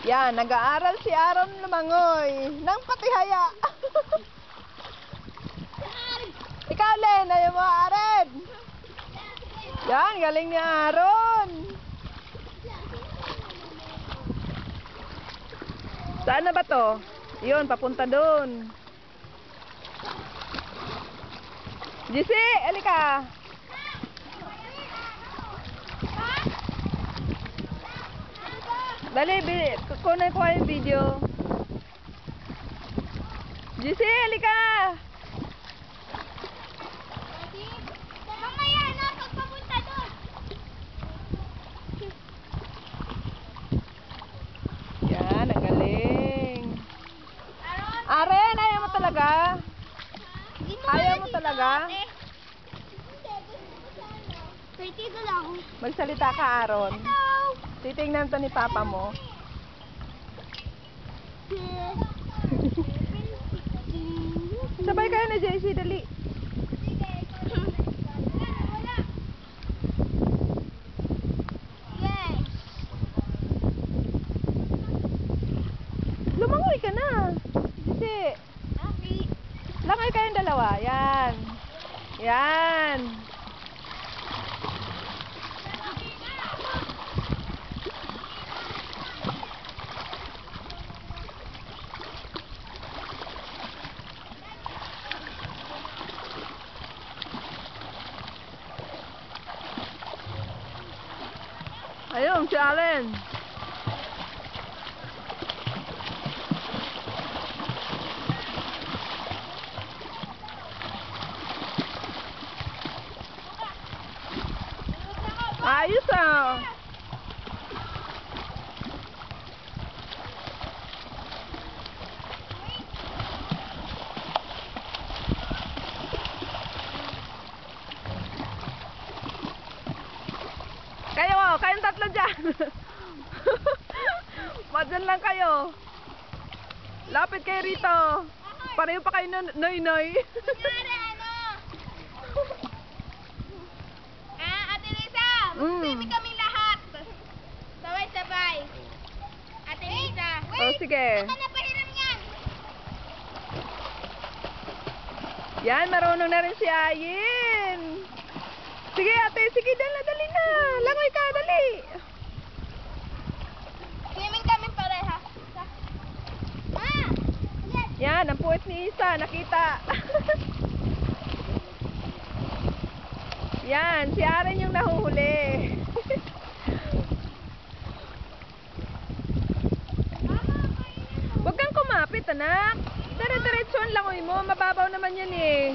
Yan, nag-aaral si Aaron lumangoy ng patihaya. Ikaw, Len, ayaw mo, Aaron. Yan, galing ni Aaron. Saan na ba to? Yun, papunta dun. JC, alika. Dali, kunin ko yung video. JC, alika. Mamaya na, pagpapunta doon. Yan, ang galing. Aren, ayaw mo talaga? Ayaw mo talaga? Pretty ko lang. Magsalita ka, Aaron. Hello. Titingnan to ni Papa mo. Sabay kayo na, JC, dali. Yes. Lumangoy ka na. JC, Okay. langoy kayong dalawa. Yan. Yan. Ayun, si Allen. Ayos ah. Kayong tatlo dyan. Madyan lang kayo. Lapit kayo rito. Pareho pa kayo noy-noy. Kunyari, ano? Ate Lisa, mag-swimming kaming lahat. Sabay-sabay. Ate Lisa. Oh, sige. Baka napahiram yan. Yan, marunong na rin si Ayin. Sige ate, sige, dali na. Langoy ka, dali. Swimming kami pareha. Yes. Yan, ang puwet ni Isa, nakita. Yan, si Aaron yung nahuhuli. Huwag kang kumapit, anak. Dire-diretso ang langoy mo, mababaw naman yan eh.